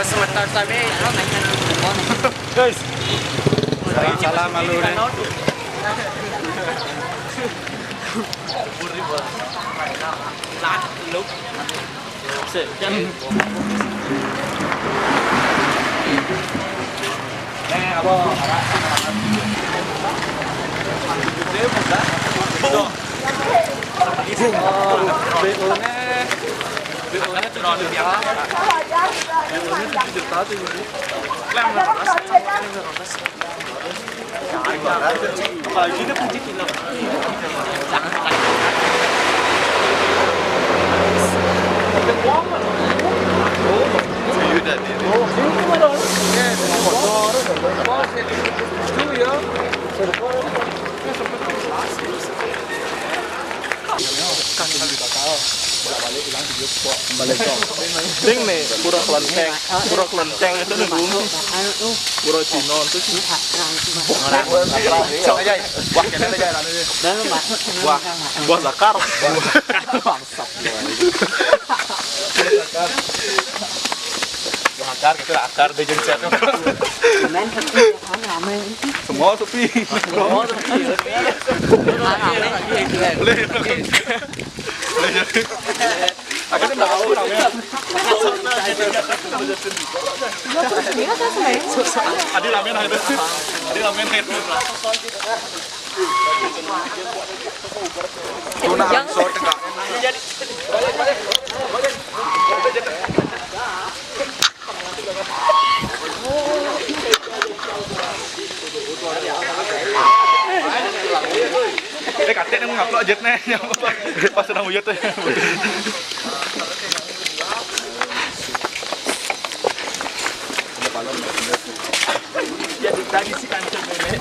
sebentar tapi Guys. Salam malu nih. lúc sẽ chân Nè, apa? Dia muda. BO-nya terlalu biasa. BO-nya 7 juta tuh jadi. Lem apalagi dia puji film. Ding nih, pura kelenteng itu nih bung, pura Cina itu sih. Buah zakar. Akar kita akar di genset. Semua sepi. Akhirnya tahu namanya. Adi ramen ada. Adi ramen itu. Tuna so tegak. Katanya mau ngupload jet nih, pas sedang wujud tuh. Jadi tadi si kancing ini.